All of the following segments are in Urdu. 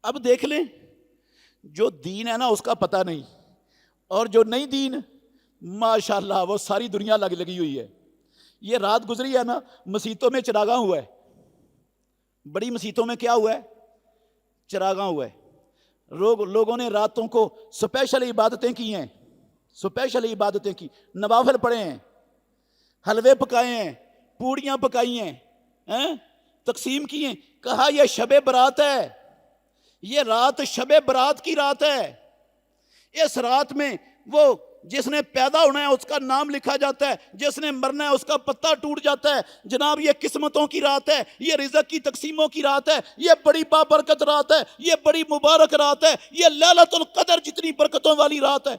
اب دیکھ لیں، جو دین ہے نا اس کا پتہ نہیں، اور جو نہیں دین ماشاءاللہ وہ ساری دنیا لگی ہوئی ہے۔ یہ رات گزری ہے نا، مسیتوں میں چراغاں ہوا ہے، بڑی مسیتوں میں کیا ہوا ہے؟ چراغاں ہوا ہے۔ لوگوں نے راتوں کو سپیشل عبادتیں کی ہیں، سپیشل عبادتیں کی، نوافل پڑھے ہیں، حلوے پکائے ہیں، پوڑیاں پکائی ہیں، تقسیم کی ہیں۔ کہا یہ شب برات ہے، یہ رات شب برات کی رات ہے۔ اس رات میں وہ جس نے پیدا ہونا ہے اس کا نام لکھا جاتا ہے، جس نے مرنا ہے اس کا پتہ ٹوٹ جاتا ہے۔ جناب یہ قسمتوں کی رات ہے، یہ رزق کی تقسیموں کی رات ہے، یہ بڑی بابرکت رات ہے، یہ بڑی مبارک رات ہے، یہ لیلۃ القدر جتنی برکتوں والی رات ہے۔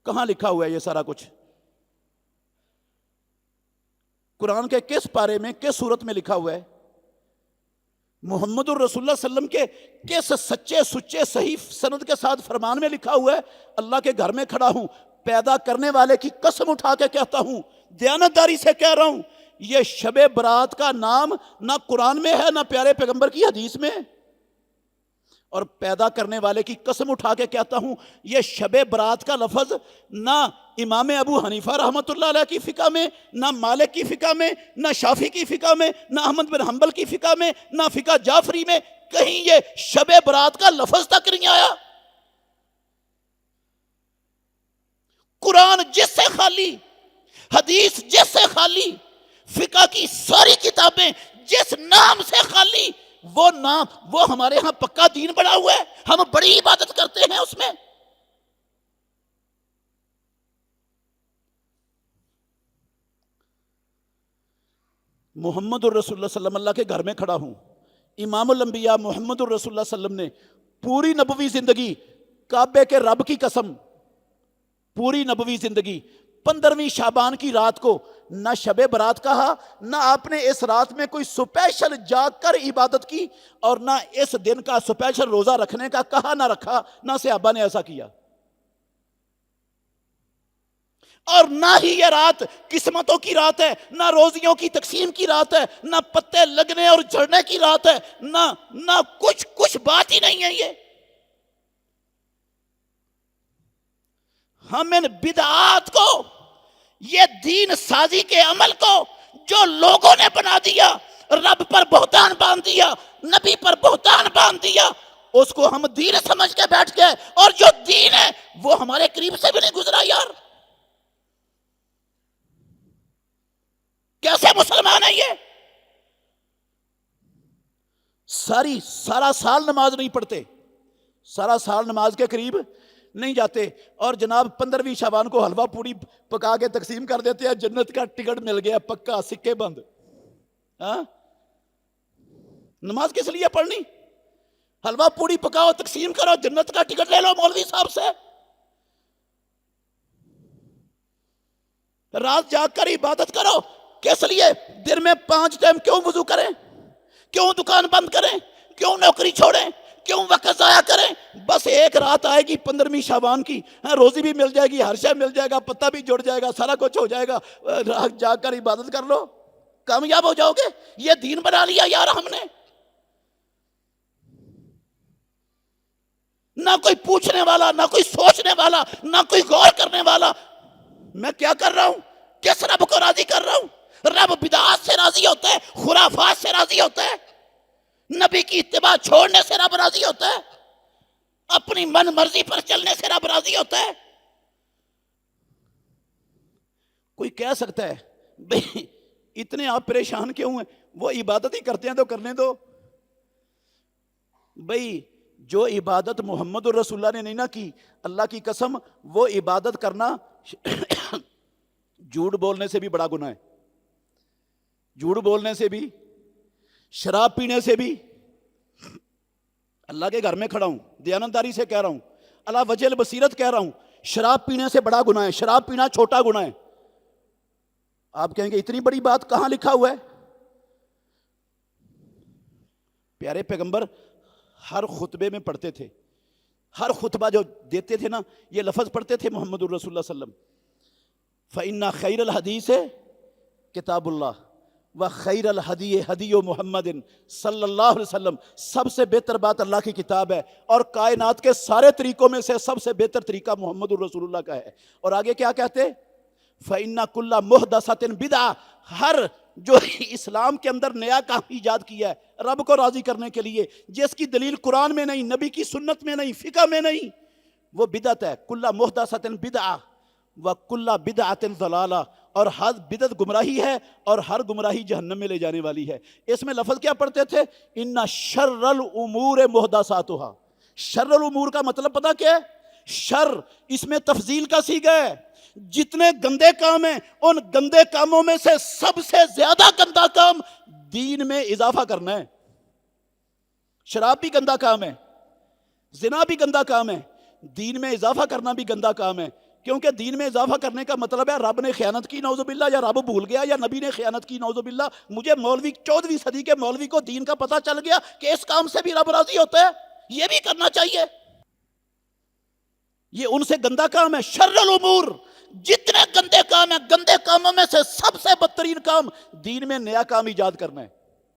کہاں لکھا ہوا ہے یہ سارا کچھ؟ قرآن کے کس پارے میں، کس سورت میں لکھا ہوا ہے؟ محمد الرسول اللہ صلی اللہ علیہ وسلم کے کس سچے سچے صحیح سند کے ساتھ فرمان میں لکھا ہوا ہے؟ اللہ کے گھر میں کھڑا ہوں، پیدا کرنے والے کی قسم اٹھا کے کہتا ہوں، دیانتداری سے کہہ رہا ہوں، یہ شب برات کا نام نہ قرآن میں ہے نہ پیارے پیغمبر کی حدیث میں ہے۔ اور پیدا کرنے والے کی قسم اٹھا کے کہتا ہوں، یہ شب برات کا لفظ نہ امام ابو حنیفہ رحمۃ اللہ علیہ کی فقہ میں، نہ مالک کی فقہ میں، نہ شافعی کی فقہ میں، نہ احمد بن حنبل کی فقہ میں، نہ فقہ جعفری میں، کہیں یہ شب برات کا لفظ تک نہیں آیا۔ قرآن جس سے خالی، حدیث جس سے خالی، فقہ کی ساری کتابیں جس نام سے خالی، وہ نام، وہ ہمارے ہاں پکا دین بنا ہوا ہے، ہم بڑی عبادت کرتے ہیں اس میں۔ محمد الرسول اللہ صلی اللہ علیہ وسلم، اللہ کے گھر میں کھڑا ہوں، امام الانبیاء محمد الرسول اللہ صلی اللہ علیہ وسلم نے پوری نبوی زندگی، کعبے کے رب کی قسم، پوری نبوی زندگی 15ویں شعبان کی رات کو نہ شب برات کہا، نہ آپ نے اس رات میں کوئی سپیشل جاگ کر عبادت کی، اور نہ اس دن کا سپیشل روزہ رکھنے کا کہا نہ رکھا، نہ صحابہ نے ایسا کیا۔ اور نہ ہی یہ رات قسمتوں کی رات ہے، نہ روزیوں کی تقسیم کی رات ہے، نہ پتے لگنے اور جھڑنے کی رات ہے، نہ کچھ بات ہی نہیں ہے یہ۔ ہم ان بدعات کو، یہ دین سازی کے عمل کو جو لوگوں نے بنا دیا، رب پر بہتان باندھ دیا، نبی پر بہتان باندھ دیا، اس کو ہم دین سمجھ کے بیٹھ گئے، اور جو دین ہے وہ ہمارے قریب سے بھی نہیں گزرا یار۔ کیسے مسلمان ہے یہ؟ سارا سال نماز نہیں پڑھتے، سارا سال نماز کے قریب نہیں جاتے، اور جناب 15ویں شعبان کو حلوہ پوری پکا کے تقسیم کر دیتے ہیں، جنت کا ٹکٹ مل گیا پکا، سکے بند۔ ہاں، نماز کس لیے پڑھنی؟ حلوہ پوری پکاؤ، تقسیم کرو، جنت کا ٹکٹ لے لو مولوی صاحب سے۔ رات جاگ کر عبادت کرو، کس لیے؟ دن میں 5 ٹائم کیوں وضو کریں؟ کیوں دکان بند کریں؟ کیوں نوکری چھوڑیں؟ کیوں وقت ضائع کریں؟ بس ایک رات آئے گی 15ویں شعبان کی، روزی بھی مل جائے گی، ہر شے مل جائے گا، پتہ بھی جڑ جائے گا، سارا کچھ ہو جائے گا، رات جاگ کر عبادت کر لو، کامیاب ہو جاؤ گے۔ یہ دین بنا لیا یار ہم نے۔ نہ کوئی پوچھنے والا، نہ کوئی سوچنے والا، نہ کوئی غور کرنے والا، میں کیا کر رہا ہوں؟ کس رب کو راضی کر رہا ہوں؟ رب بدعات سے راضی ہوتا ہے، خرافات سے راضی ہوتا ہے، نبی کی اتباع چھوڑنے سے رب راضی ہوتا ہے، اپنی من مرضی پر چلنے سے رب راضی ہوتا ہے۔ کوئی کہہ سکتا ہے بھئی اتنے آپ پریشان کیوں ہیں؟ وہ عبادت ہی کرتے ہیں تو کرنے دو۔ بھئی جو عبادت محمد الرسول اللہ نے نہیں نہ کی، اللہ کی قسم وہ عبادت کرنا جھوٹ بولنے سے بھی بڑا گناہ ہے، جھوٹ بولنے سے بھی، شراب پینے سے بھی۔ اللہ کے گھر میں کھڑا ہوں، دیانتداری سے کہہ رہا ہوں، اللہ وجہ البصیرت کہہ رہا ہوں، شراب پینے سے بڑا گناہ ہے، شراب پینا چھوٹا گناہ ہے۔ آپ کہیں گے اتنی بڑی بات کہاں لکھا ہوا ہے؟ پیارے پیغمبر ہر خطبے میں پڑھتے تھے، ہر خطبہ جو دیتے تھے نا یہ لفظ پڑھتے تھے محمد الرسول اللہ صلی اللہ علیہ وسلم، فَإِنَّ خَيْرَ الْحَدِيثِ کتاب اللہ وَخَيْرَ الْحَدِيِّ حَدِيُّ مُحَمَّدٍ صلی اللہ علیہ وسلم، سب سے بہتر بات اللہ کی کتاب ہے، اور کائنات کے سارے طریقوں میں سے سب سے بہتر طریقہ محمد الرسول اللہ کا ہے۔ اور آگے کیا کہتے؟ فَإِنَّ كُلَّ مُحْدَثَةٍ بِدْعَةٍ، ہر جو اسلام کے اندر نیا کام ایجاد کیا ہے رب کو راضی کرنے کے لیے، جس کی دلیل قرآن میں نہیں، نبی کی سنت میں نہیں، فقہ میں نہیں، وہ بدعت ہے۔ کُلَّ مُحْدَثَةٍ بِدْعَةٍ وَكُلَّ بِدْعَةٍ ضَلَالَةٍ، اور ہر بدعت گمراہی ہے، اور ہر گمراہی جہنم میں لے جانے والی ہے۔ اس میں لفظ کیا پڑھتے تھے؟ اِنَّ شَرَّ الْأُمُورِ مُحْدَثَاتُهَا، شر الامور کا مطلب پتہ کیا ہے؟ شر، اس میں تفضیل کا صیغہ ہے، جتنے گندے کام ہیں ان گندے کاموں میں سے سب سے زیادہ گندا کام دین میں اضافہ کرنا ہے۔ شراب بھی گندا کام ہے، زنا بھی گندا کام ہے، دین میں اضافہ کرنا بھی گندا کام ہے، کیونکہ دین میں اضافہ کرنے کا مطلب ہے رب نے خیانت کی نعوذ باللہ، یا رب بھول گیا، یا نبی نے خیانت کی نعوذ باللہ۔ مجھے مولوی 14ویں صدی کے مولوی کو دین کا پتہ چل گیا کہ اس کام سے بھی رب راضی ہوتا ہے، یہ بھی کرنا چاہیے، یہ ان سے گندا کام ہے۔ شر الامور، جتنے گندے کام ہیں، گندے کاموں میں سے سب سے بدترین کام دین میں نیا کام ایجاد کرنا ہے۔